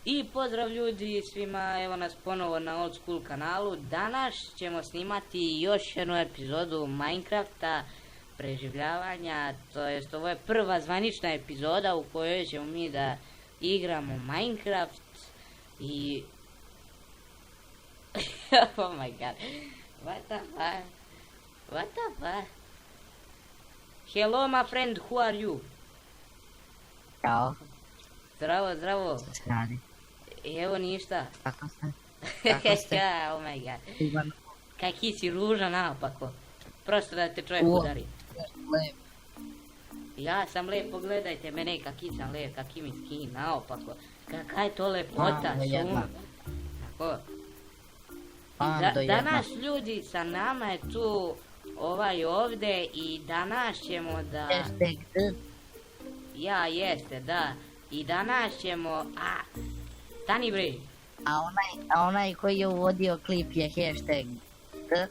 I pozdrav ljudi svima, evo nas ponovo na Old School kanalu. Danas ćemo snimati još jednu epizodu Minecrafta, preživljavanja, to jest ovo je prva zvanična epizoda u kojoj ćemo mi da igramo Minecraft i... oh my god, what the fuck? Hello my friend, who are you? Ćao. Zdravo. Što se radi? Evo ništa. Kako ste? Oh my god. Ivan. Kaki si ružan naopako. Prosto da te čovjek udari. Lep. Ja sam lep, pogledajte mene kaki sam lep, kaki mi skin naopako. Kakva je to lepota, sum. Tako. Danas ljudi sa nama je tu ovaj ovdje i danas ćemo da... Hashtag D. Ja, jeste, da. I danas ćemo... Stani bre. A onaj koji je uvodio klip je hashtag D.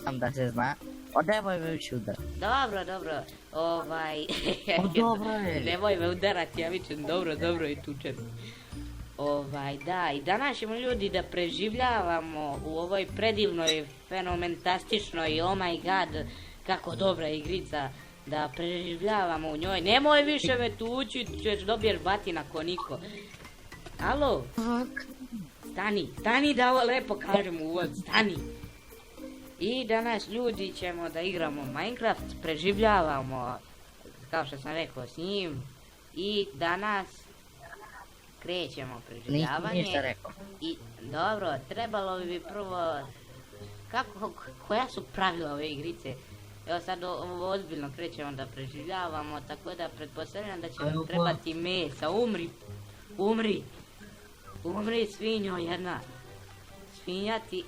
Sam da se zna. Odemoj me ući udar. Dobro. Dobro je. Nemoj me udarati, ja vičem dobro i tučem. Da, i danas ćemo ljudi da preživljavamo u ovoj predivnoj, fenomentastičnoj, oh my god, kako dobra igrica, da preživljavamo u njoj. Nemoj više me tući, ćeš dobiješ batina ko niko. Alo? Stani da ovo lepo kažem uvod, stani. I danas ljudi ćemo da igramo Minecraft, preživljavamo, kao što sam rekao, s njim. I danas krećemo preživljavanje. Nisam ništa rekao. I dobro, trebalo bi prvo, koja su pravila ove igrice? Evo sad ozbiljno krećemo da preživljavamo, tako da pretpostavljam da će nam trebati mesa. Umri svinjo jedna. Svinja ti...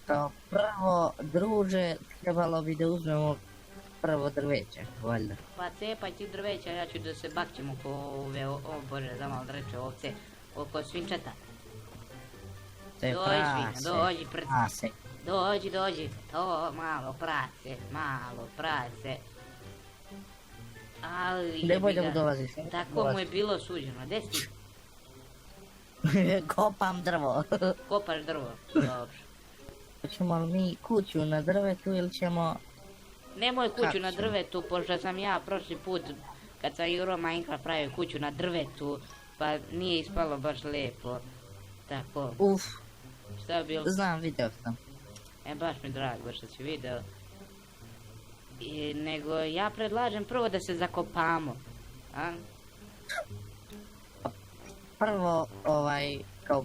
Kao prvo, druže, trebalo bi da uzmemo prvo drveće, valjda. Pa cepaj ti drveća, ja ću da se bakćem oko ove, bože, da malo da reče ovce, oko svinčeta. Dođi pred... Dođi, to malo prace. Ali... Nemoj da mu dolaziš. Tako mu je bilo suđeno, gdje si? Kopam drvo. Kopaš drvo, dobro. Hoćemo li mi kuću na drvetu ili ćemo... Nemoj kuću na drvetu, pošto sam ja prošli put, kad sam igrao Minecraft, pravio kuću na drvetu, pa nije ispalo baš lijepo. Tako. Uf. Šta je bilo? Znam, video sam. Baš mi drago što si video. Nego ja predlažem prvo da se zakopamo.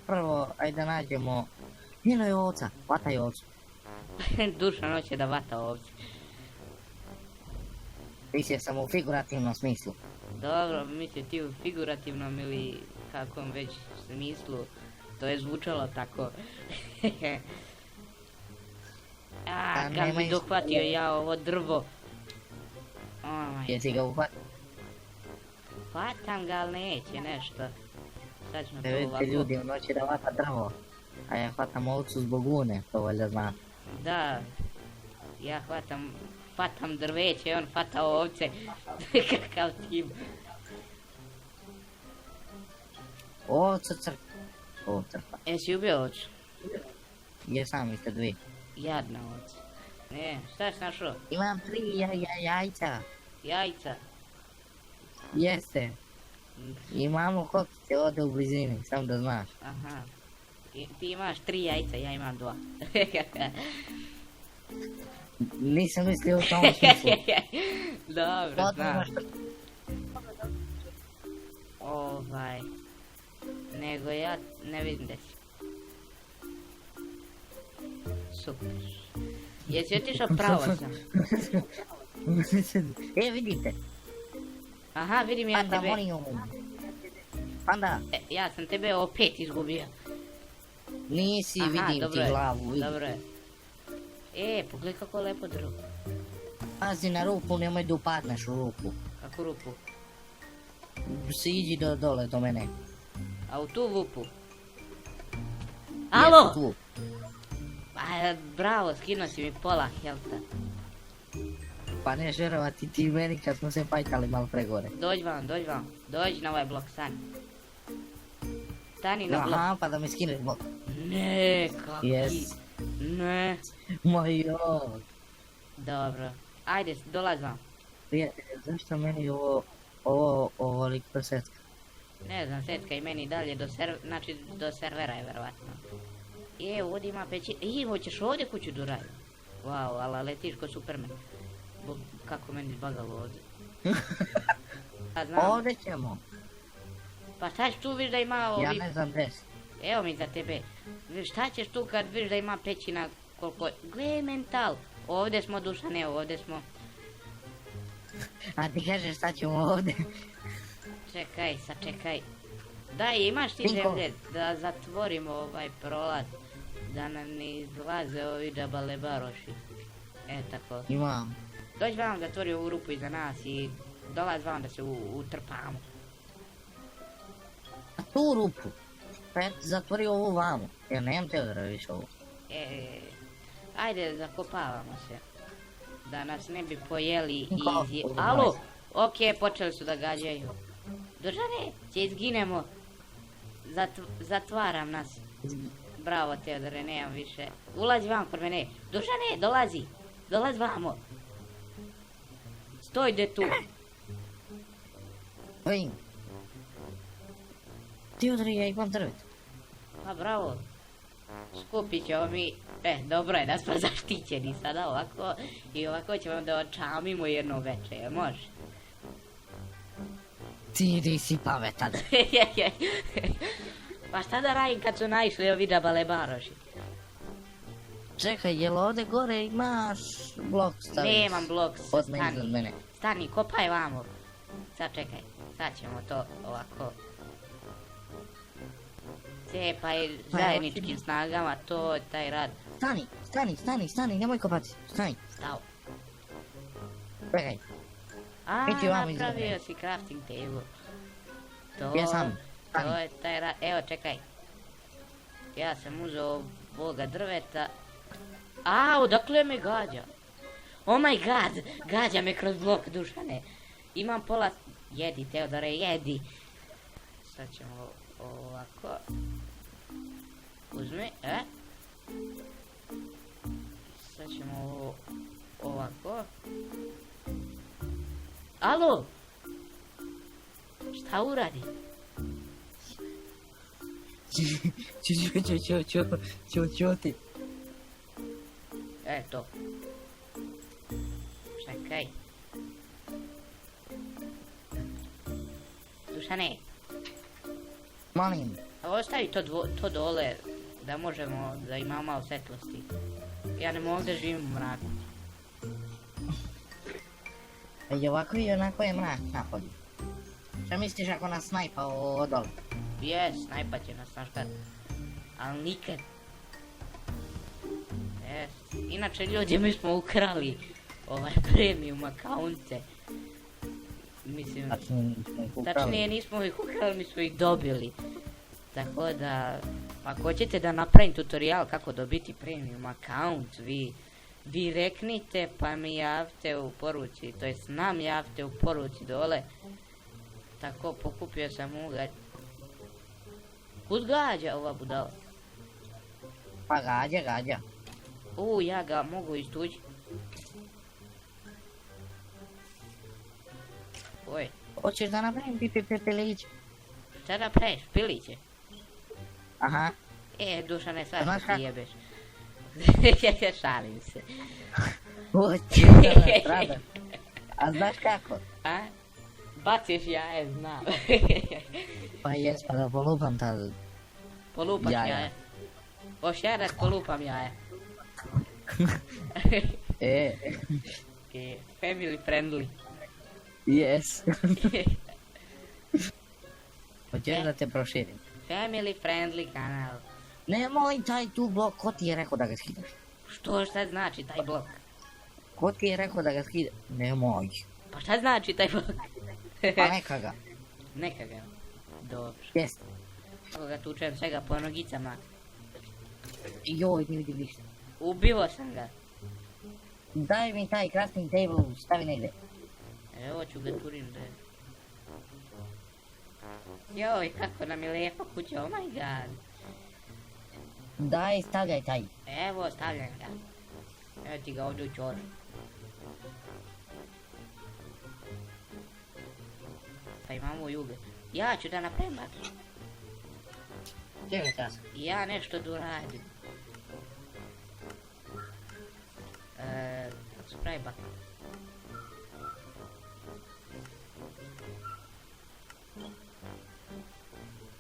Prvo, ajde nađemo... Njeno je ovca, vataj ovcu. Dušan hoće da vata ovce. Mislio sam u figurativnom smislu. Dobro, misli ti u figurativnom ili kakvom već smislu. To je zvučalo tako. Kad bi dohvatio ja ovo drvo. Jesi ga uhvatio? Hvatam ga, ali neće nešto. Sad ćemo to Vidite ovako. ljudi, on hoće da vata drvo. A ja hvatam ovcu zbog une, to valjda zna. Da, ja hvatam drveće, on hvata ovce. Kakav tim. Ovca crkva. Jesi ubio ovcu? Jesam, vi ste dvi. Jadna ovca. Šta si našao? Imam 3 jajca. Jajca. Jeste. Imamo kokice ovdje u blizini, samo da znaš. Aha. Ti imaš 3 jajca, ja imam 2. Nisam mislio u tom smislu. Dobro, znam. Nego ja ne vidim gdje si. Super. Jesi otišao pravo sam? Vidite. Aha, vidim ja tebe. Panda. Ja sam tebe opet izgubio. Nisi, vidim ti glavu. Dobro je. Pogledaj kako lepo drvo. Pazi na rupu, nemoj da upadneš u rupu. Kako rupu? Siđi dole do mene. A u tu vupu? Alo! Tu. Bravo, skinuo si mi pola helta. Pa ne žerovati ti meni kad smo se fajtali malo pre gore. Dođi vam. Dođi na ovaj blok, stani. stani na blok. Aha, pa da mi skineš blok. Ne, kaki. Yes. Ne. Ma joj. Dobro. Ajde, dolaz vam. Prijatelje, zašto meni ovo lik prsetka? Ne znam, setka i meni dalje do servera je verovatno. Ovdje ima peći. Hoćeš ovdje kuću da uradim? Wow, ala letiš ko Superman. Kako meni zbagalo ovdje. Ovdje ćemo. Pa šta ćeš tu viš da ima ovi... Ja ne znam gdje si. Evo mi za tebe. Šta ćeš tu kad viš da ima pećina koliko... Gle mental. Ovdje smo Dušane, ovdje smo. A ti kažeš šta ćemo ovdje? Čekaj, sačekaj. Daj, imaš ti želje da zatvorimo ovaj prolaz. Da nam ne izlaze ovi džabalebaroši. Tako. Imam. Dođi vam zatvori ovu rupu iza nas i dolaz vam da se utrpamo. A tu rupu? Pet, zatvori ovu vamu. Jer nemam te da više ovu. Ajde, zakopavamo se. Da nas ne bi pojeli Kako? Alo! Ok, počeli su da gađaju. Dušane, će izginemo. Zatvaram nas. Bravo, Teodore, nemam više. Ulazi vam kod mene. Dušane, dolazi. Dolazi vamo. Stoj de tu. Vim. Teodore, ja imam drvet. Pa bravo. Skupit ćemo mi... dobro je da smo zaštićeni sada ovako. I ovako ćemo da očamimo jedno večer, može? Ti nisi pametan. Pa šta da radim kad su naišli ovi džabalebaroši? Čekaj, jel ovdje gore imaš blok staviti? Nemam blok, stani. Stani, kopaj vamo. Sad čekaj, sad ćemo to ovako. Cepaj zajedničkim snagama, to je taj rad. Stani, nemoj kopati, stani. Stao. Čekaj. Napravio si crafting table. Jesam. To je taj rad, evo čekaj. Ja sam uzeo ovoga drveta. Odakle me gađa? Oh my god, gađa me kroz blok, Dušane. Imam pola... Jedi, Teodore, jedi. Sad ćemo ovako. Uzmi, Sad ćemo ovako. Alo! Šta uradi? Čuti. To. Čekaj. Dušane. Molim. Ostavi to dole, da možemo, da imamo malo svetlosti. Ja ne mogu da živim u mraku. I ovako i onako je mrak napolju. Šta misliš ako nas snajpa odole? Snajpa će nas, znaš kad. Ali nikad. Inače ljudi, mi smo ukrali premium akaunte. Mislim, tačnije nismo ih ukrali, mi smo ih dobili. Tako da, ako hoćete da napravim tutorial kako dobiti premium account, vi reknite pa mi javite u poruci, to jest nam javite u poruci dole. Tako, pokupio sam ugalj. Kud gađa ova budala? Pa gađa. Ja ga mogu istući. Oj. Hoćeš da napravim piliće? Šta da praviš, piliće? Aha. Dušane, sad što ti jebeš. Šalim se. Hoću da rada. A znaš kako? Baciš jaje, znam. Pa jes, pa da polupam ta... Polupaš jaje. Hoš ja da polupam jaje. Family friendly. Yes. Hoćeš da te proširim? Family friendly kanal. Nemoj taj tu blok, ko ti je rekao da ga skidaš? Šta znači taj blok? Ko ti je rekao da ga skidaš? Nemoj. Pa šta znači taj blok? Pa neka ga. Neka ga. Dobro. Jeste. Ako ga tučem svega po nogicama. Joj, ne vidim ništa. Ubivo sam ga. Daj mi taj crafting table, stavi negdje. Evo ću ga turim da je. Joj, kako nam je lijepo kuća, oh my god. Daj, stavljaj taj. Evo, stavljam ga. Evo ti ga ovdje u čoru. Pa imamo juge. Ja ću da napravim vatru. Čekaj čas. Ja nešto da uradim. Kako se pravi bakla?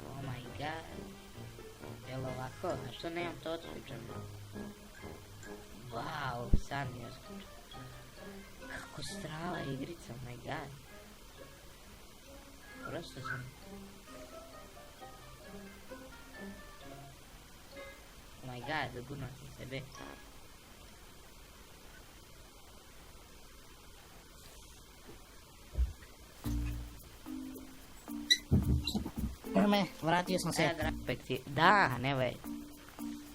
Oh my god. Jel ovako? A što nemam to odsvičano? Wow, sad mi je odsvičano. Kako strava igrica, oh my god. Prosto sam... Oh my god, gurno sam sebe. Grme, vratio sam se. Da, ne vej.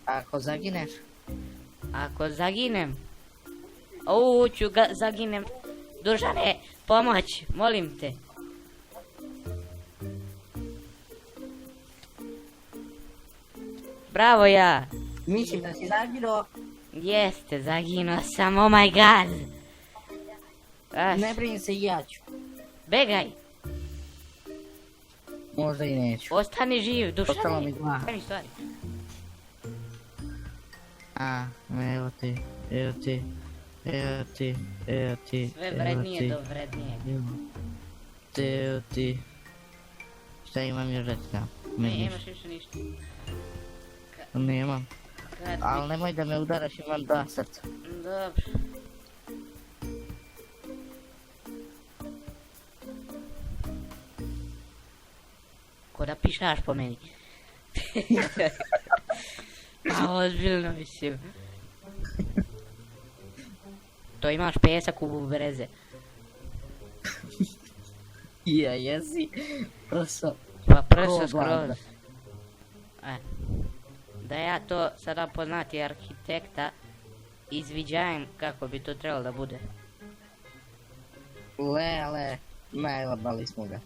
Ako zagineš, Ako zaginem... ću ga zaginem. Dužane, pomoć, molim te. Bravo ja. mislim da si zaginuo. Jeste, zaginuo sam, oh my god. Ne brini se, i ja ću. Begaj, Možda i neću. ostani živ, Dušane. Ostala mi dva. Daj mi stvari. A, evo ti, evo ti, evo ti, evo ti, Sve evo vrednije ti, do vrednije. evo ti. Šta imam još reći? Nemaš više ništa. Nemam. Kad Ali nemoj da me udaraš, imam dva srca. Dobro. Ko da pišaš po meni. Pa ozbiljno mislim. To imaš pesak u breze. Ja, jesi. Prosto. Pa prso Ko skroz. vlada? Da ja to sada poznati arhitekta izviđajem kako bi to trebalo da bude. Lele, najlabali smo ga.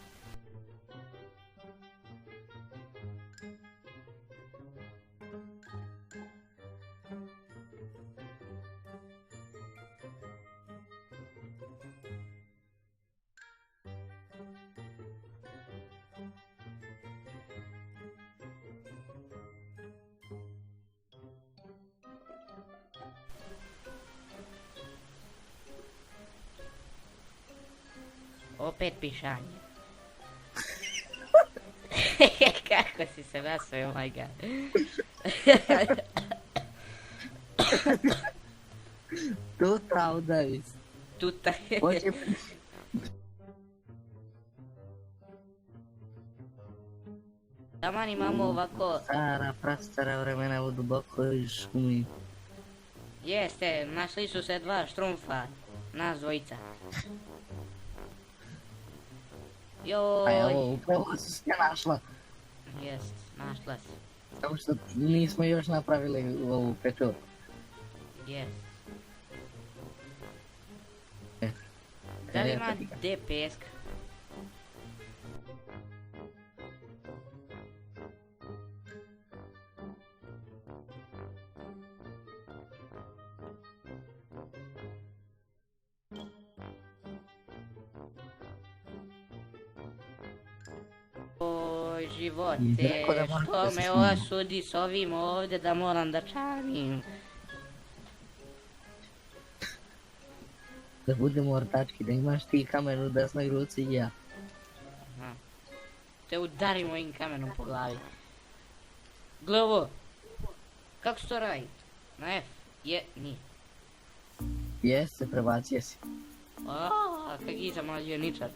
Opet pišanje. Kako si se nasao, oh my god. Tuta udavis. Tuta. Hoće... Taman imamo ovako... Stara, prastara vremena u dubokoj šumi. Jeste, našli su se dva štrumfa. Nas dvojica. A Joj. evo, upravo su se našla. Jest, našla se. Samo što nismo još napravili ovu pečuru. Jest. E, Da li evo ima ti ga. gde peska? Oj, živote, Rekao da moram što da se me snimam. osudi s ovim ovdje da moram da čanim. Da budemo ortački, da imaš ti kamen u desnoj ruci i ja. Aha. Te udari mojim kamenom po glavi. Gle ovo. Kako se to radi? Na F? Nije. Jeste, prebacio si. Kak nisam aljeničar.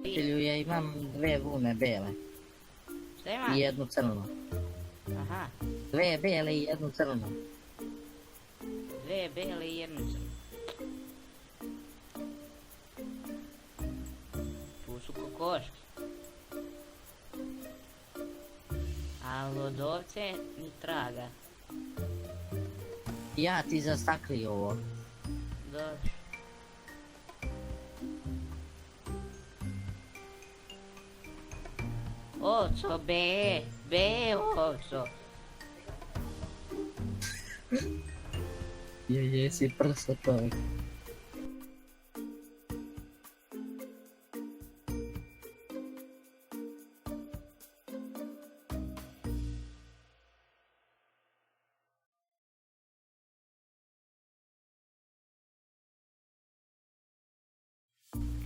Prijatelju, ja imam dve vune bele Šta ima? i jednu crnu. Aha. Dve bele i jednu crnu. Dve bele i jednu crnu. Tu su kokoške. A lodovce ni traga. Ja ti zastakli ovo. Ovco, be, ovco. Jesi prso čovjek.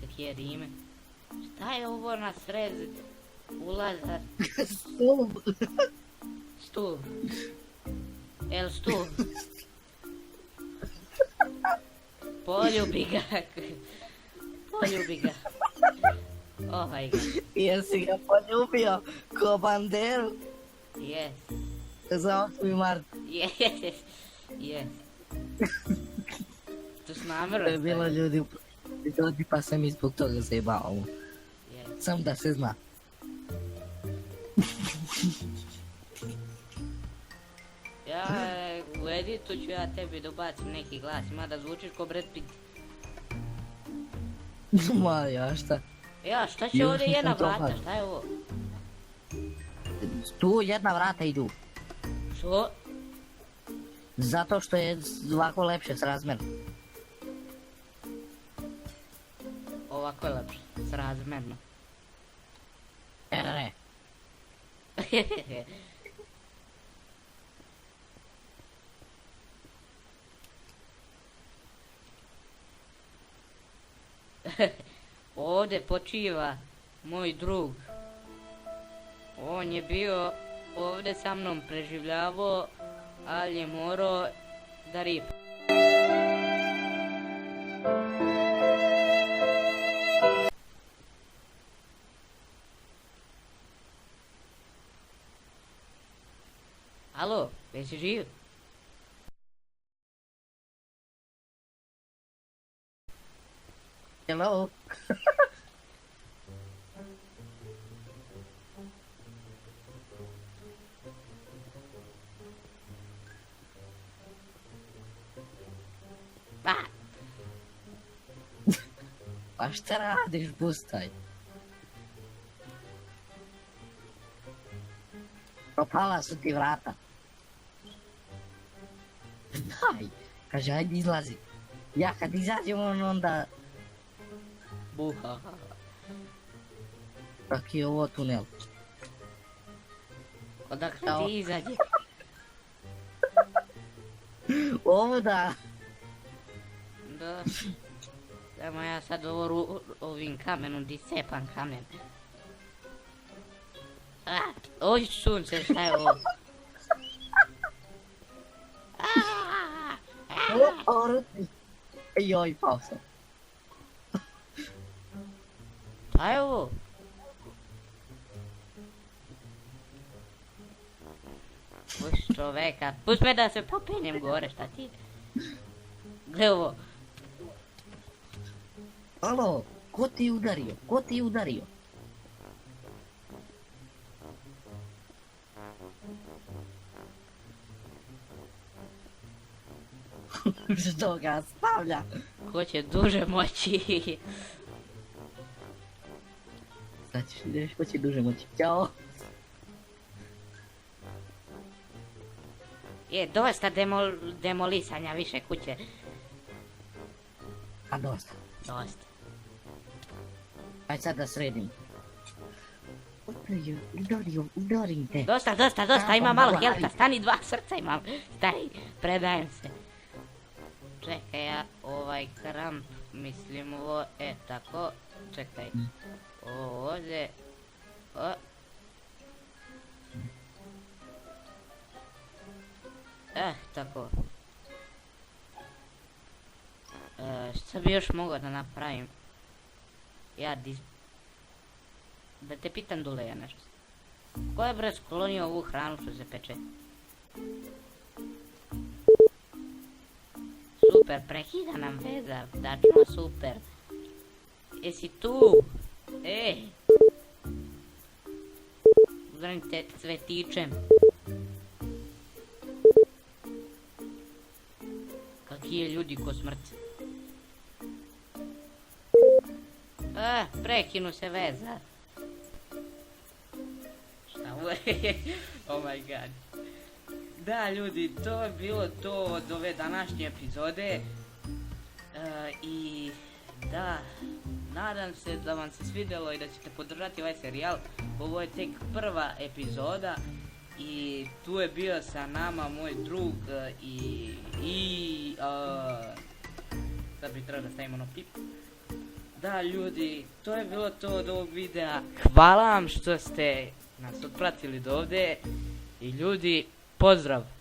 Kakje rime. Šta je ovo na sred ulaza? Stub. Stup. El stup. Poljubi ga. Poljubi ga. Ovaj ga. Jesi ga poljubio ko banderu Yes. za 8. mart. Yes. Yes. To s To namjerom. je bilo ljudi dođi pa sam i zbog toga zajebao. Yes. Sam da se zna. Ja, u editu ću ja tebi dobacim neki glas, mada zvučiš ko Brad Pitt. Ma ja šta? Ja, šta će Još ovdje nisam jedna to vrata, gledao. šta je ovo? Tu jedna vrata idu. Što? Zato što je ovako lepše s razmer. Ovako je lepše, srazmerno. Ne. Ovdje počiva moj drug. On je bio ovdje sa mnom preživljavao, ali je morao da ripa. Alo, jesi živ? Hello? Ah, Pa šta radiš, bustaj? Propala su ti vrata. Daj, kaže, ajde izlazi. Ja kad izađem on onda... buha. Kak je ovo tunel? Odakle ti izađe? Ovo da... Da. Samo ja sad ovim kamenom di cepam kamen. Ah, oj sunce, šta je ovo? Oruti. Joj, pao sam. Šta je ovo? Pusti čoveka, pusti me da se popenjem gore, šta ti? Gle ovo. Alo, ko ti je udario? Ko ti je udario? Što ga stavlja? Ko će duže moći? Sad ćeš ideš, ko će duže moći? Ćao. Je, dosta demolisanja više kuće. A dosta. Dosta. Aj sad da sredim. Udarim te. Dosta, ima malo helta, stani, 2 srca imam. Stani, predajem se. Čekaj, ja ovaj kramp, mislim ovo, tako, čekaj. Ovo ovdje, tako. Šta bi još mogao da napravim? Da te pitam Dule ja nešto. Ko je bre sklonio ovu hranu što se peče? Super, prekida nam veza, dačno super. Jesi tu? Ej! Udarim te cvetičem. Kakije ljudi ko smrt. Prekinu se veza. Oh my god. Da ljudi, to je bilo to od ove današnje epizode. I da, nadam se da vam se svidjelo i da ćete podržati ovaj serijal. Ovo je tek prva epizoda i tu je bio sa nama moj drug sad bi trebalo da stavimo ono pip. Da ljudi, to je bilo to od ovog videa. Hvala vam što ste nas otpratili do ovdje i ljudi, pozdrav!